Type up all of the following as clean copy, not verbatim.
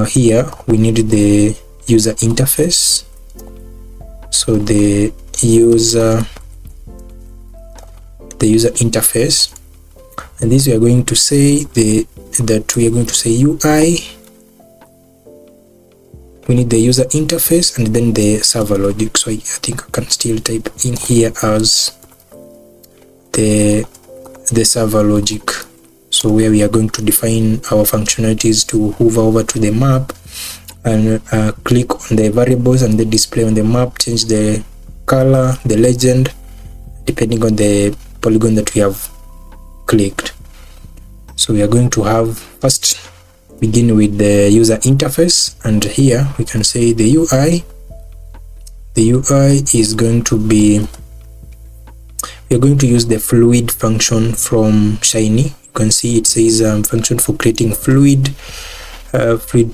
Here we need the user interface. So the user interface, and this we are going to say that we are going to say UI. We need the user interface and then the server logic. So I think I can still type in here as the server logic. So where we are going to define our functionalities to hover over to the map and click on the variables and the display on the map, change the color, the legend, depending on the polygon that we have clicked. So we are going to have first begin with the user interface, and here we can say the UI. The UI is going to be, we are going to use the fluid function from Shiny. You can see it says function for creating fluid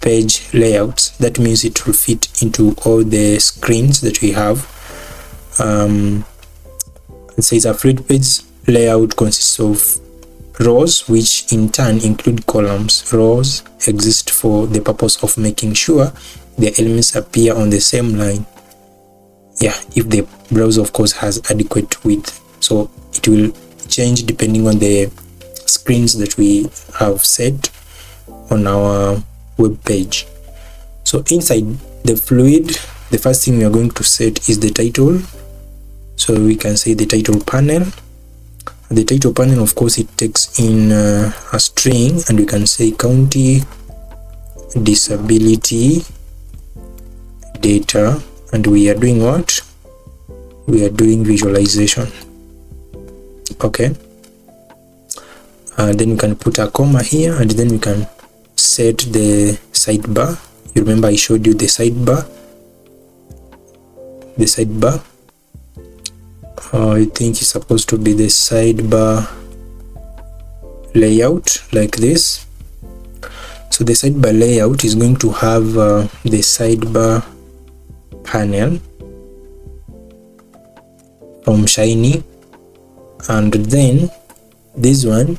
page layouts. That means it will fit into all the screens that we have. It says a fluid page layout consists of rows, which in turn include columns. Rows exist for the purpose of making sure the elements appear on the same line. Yeah, if the browser of course has adequate width. So it will change depending on the screens that we have set on our web page. So inside the fluid, the first thing we are going to set is the title. So we can say the title panel. The title panel, of course, it takes in a string, and we can say county disability data, and we are doing what? We are doing visualization. Okay. Then we can put a comma here, and then we can set the sidebar. You remember I showed you the sidebar. The sidebar. I think it's supposed to be the sidebar layout like this. So the sidebar layout is going to have the sidebar panel from Shiny, and then this one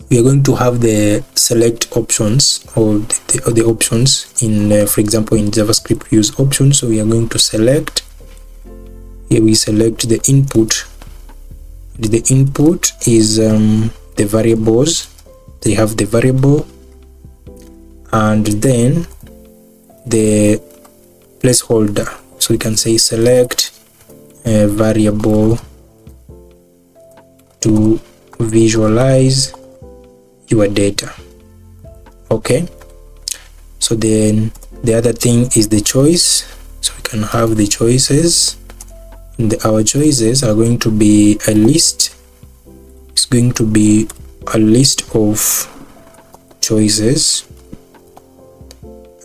we are going to have the select options, or the options in for example in JavaScript we use options. So we are going to select. Here we select the input. The input is the variables. They have the variable, and then the placeholder. So we can say select a variable to visualize your data. Okay, so then the other thing is the choice. So we can have the choices. Our choices are going to be a list. It's going to be a list of choices,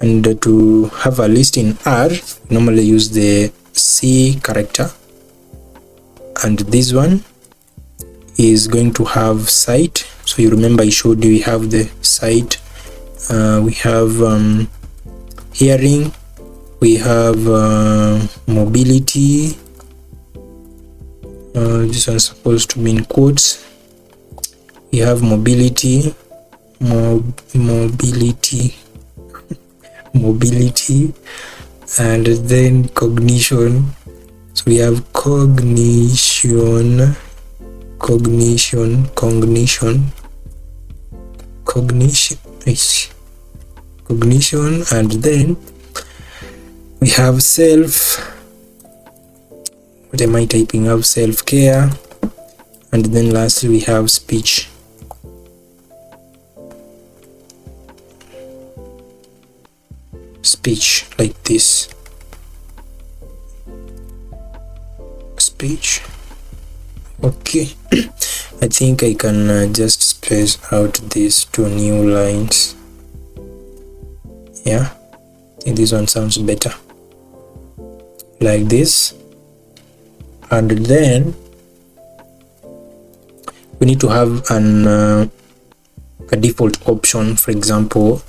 and to have a list in R, normally use the C character, and this one is going to have site. So you remember I showed you we have the site, we have hearing, we have mobility. This one's supposed to be in quotes. We have mobility, mobility, and then cognition. So we have cognition, and then we have self. What am I typing up? Self-care, and then lastly we have speech. Speech like this. Speech. Okay. I think I can just space out these two new lines. Yeah, I think this one sounds better like this. And then we need to have a default option. For example,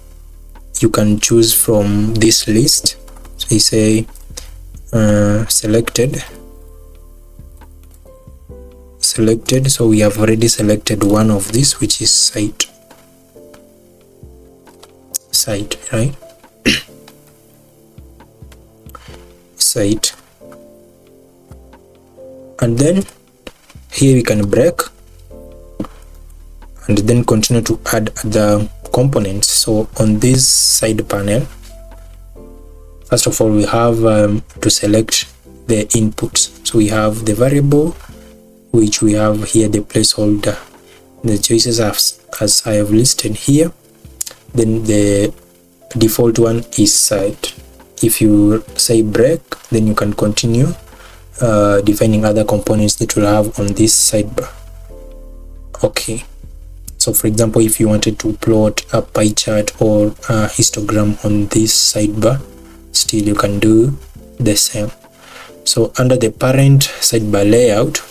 you can choose from this list. So you say selected. So we have already selected one of these, which is site. site, right? Site. And then here we can break and then continue to add the components. So on this side panel, first of all, we have to select the inputs. So we have the variable, which we have here the placeholder, the choices as I have listed here. Then the default one is site. If you say break, then you can continue defining other components that will have on this sidebar. Okay, so for example, if you wanted to plot a pie chart or a histogram on this sidebar, still you can do the same. So under the parent sidebar layout,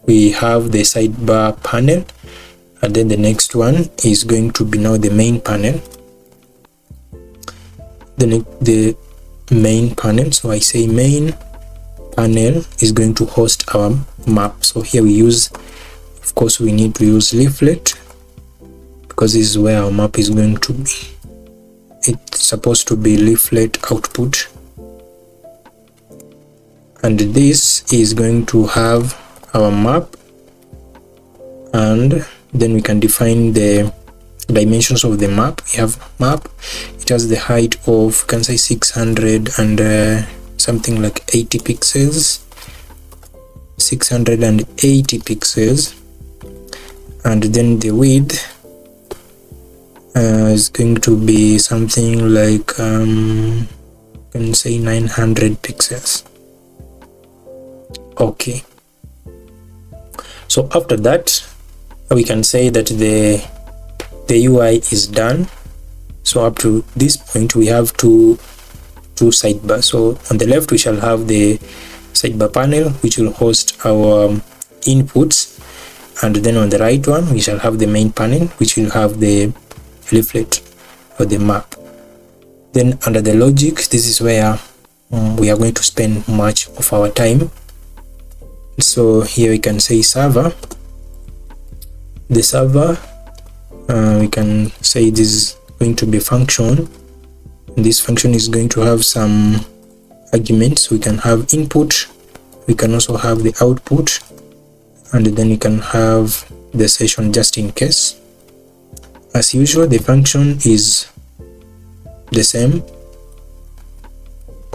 we have the sidebar panel, and then the next one is going to be now the main panel. The main panel, so I say main panel is going to host our map. So here we use, of course, we need to use leaflet because this is where our map is going to be. It's supposed to be leaflet output, and this is going to have our map, and then we can define the dimensions of the map. We have map, it has the height of, you can say 600 and something like 80 pixels, 680 pixels, and then the width is going to be something like you can say 900 pixels. Okay, so after that we can say that the UI is done. So up to this point we have two sidebars. So on the left we shall have the sidebar panel, which will host our inputs, and then on the right one we shall have the main panel, which will have the leaflet or the map. Then under the logic, this is where we are going to spend much of our time. So here we can say server. The server, we can say this is going to be function. This function is going to have some arguments. We can have input, we can also have the output, and then we can have the session just in case. As usual, the function is the same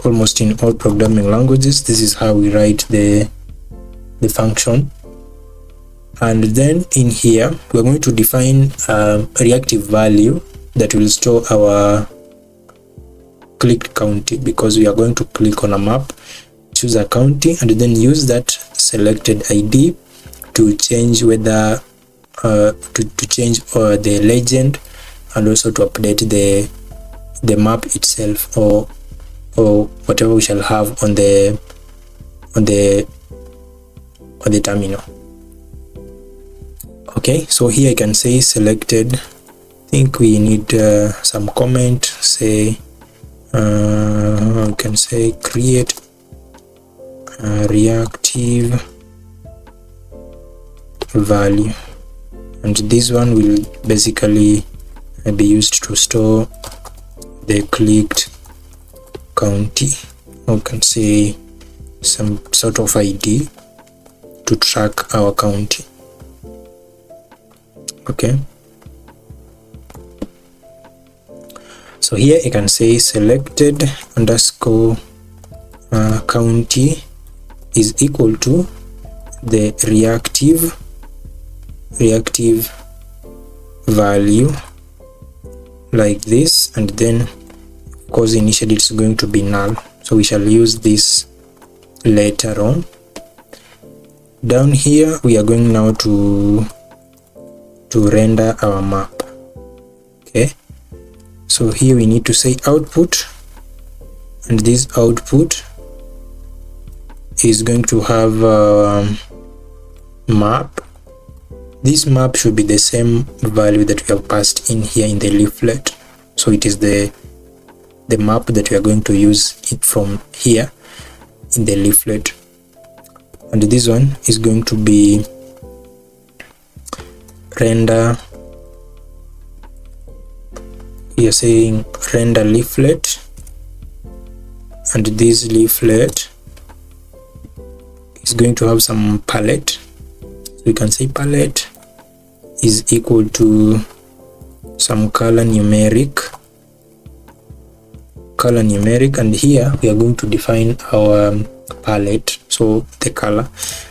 almost in all programming languages. This is how we write the function. And then in here we're going to define a reactive value that will store our clicked county, because we are going to click on a map, choose a county, and then use that selected ID to change whether to change the legend, and also to update the map itself, or whatever we shall have on the terminal. Okay, so here I can say selected. I think we need some comment, say we can say create reactive value, and this one will basically be used to store the clicked county, or we can say some sort of ID to track our county. Okay, so here I can say selected underscore county is equal to the reactive value, like this, and then of course initially it's going to be null, so we shall use this later on. Down here we are going now to render our map. Okay, so here we need to say output, and this output is going to have a map. This map should be the same value that we have passed in here in the leaflet, so it is the map that we are going to use it from here in the leaflet. And this one is going to be render we are saying render leaflet, and this leaflet is going to have some palette. So we can say palette is equal to some color numeric, and here we are going to define our palette, so the color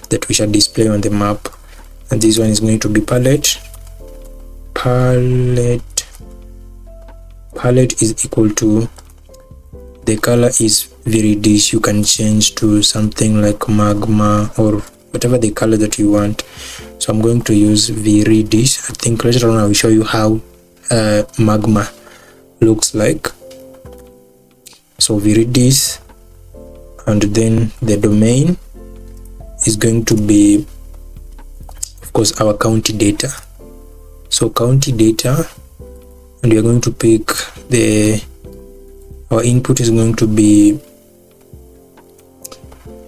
that we shall display on the map, and this one is going to be palette is equal to, the color is viridish. You can change to something like magma or whatever the color that you want. So I'm going to use viridish. I think later on I will show you how magma looks like. So viridish, and then the domain is going to be, of course, our county data. So county data, and we are going to pick our input is going to be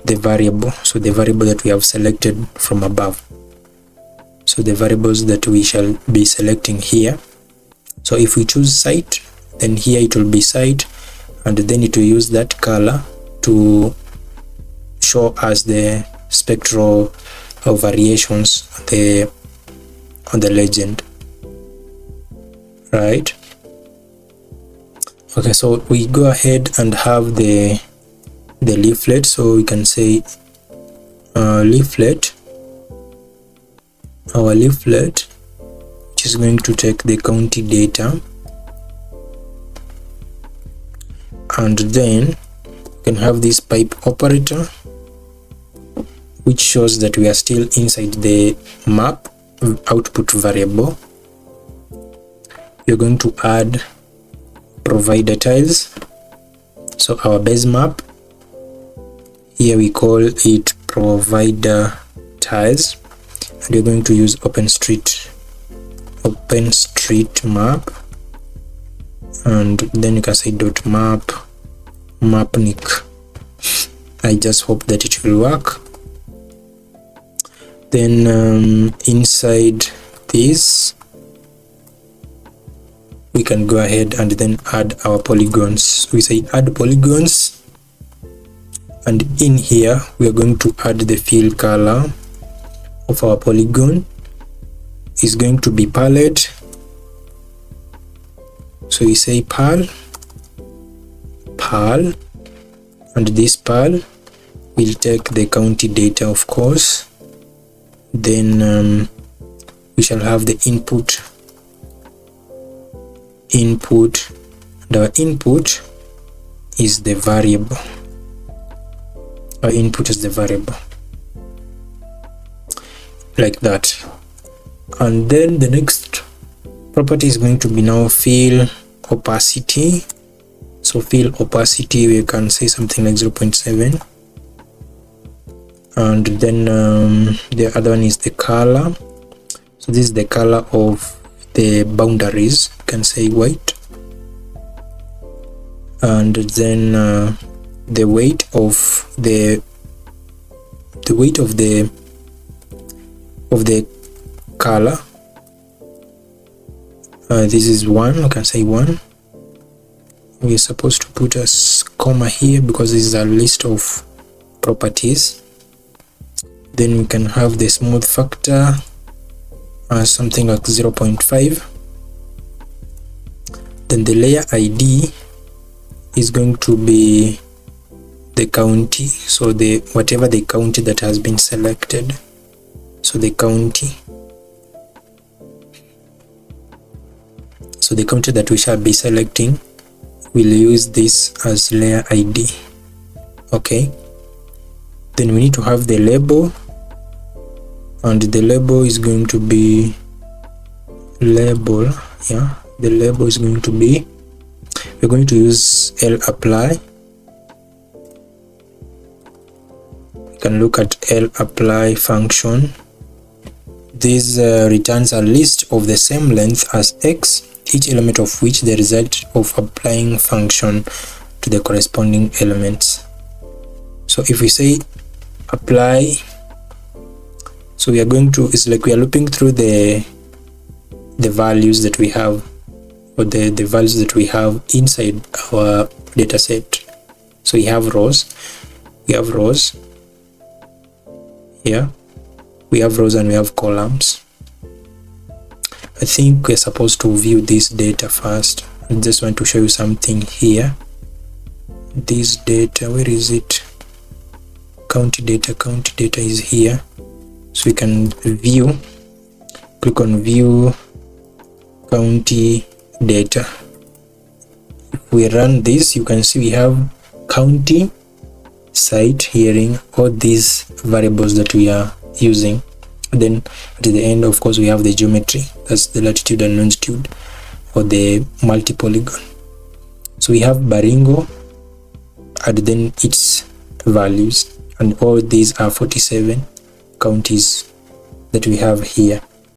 the variable, so the variable that we have selected from above. So the variables that we shall be selecting here. So if we choose site, then here it will be site, and then it will use that color to show us the spectral variations on the legend, right? Okay, so we go ahead and have the leaflet. So we can say leaflet, our leaflet, which is going to take the county data, and then we can have this pipe operator, which shows that we are still inside the map output variable. We're going to add provider tiles, so our base map here we call it provider tiles, and we're going to use OpenStreetMap, and then you can say .mapnik. I just hope that it will work. Then inside this we can go ahead and then add our polygons. We say add polygons, and in here we are going to add the fill color of our polygon is going to be palette. So we say pal, and this pal will take the county data, of course. Then we shall have the input, and our input is the variable. Our input is the variable, like that. And then the next property is going to be now fill opacity. So fill opacity, we can say something like 0.7, and then the other one is the color. So this is the color of the boundaries, you can say white, and then the weight of the color, this is 1, you can say 1. We're supposed to put a comma here because this is a list of properties. Then we can have the smooth factor something like 0.5. Then the layer ID is going to be the county, so whatever the county that has been selected. So the county that we shall be selecting, we'll use this as layer ID. Okay, then we need to have the label, and the label is going to be label. Yeah, the label is going to be, we're going to use lapply. You can look at lapply function. This returns a list of the same length as x, each element of which the result of applying function to the corresponding elements. So if we say apply, so we are going to, it's like we are looping through the values that we have or the values that we have inside our data set. So we have rows here, we have rows and we have columns. I think we're supposed to view this data first. I just want to show you something here. This data, where is it? County data is here. So we can view, click on view county data. If we run this, you can see we have county, site, hearing, all these variables that we are using. Then at the end, of course, we have the geometry, that's the latitude and longitude, or the multi-polygon. So we have Baringo and then its values, and all these are 47 counties that we have here.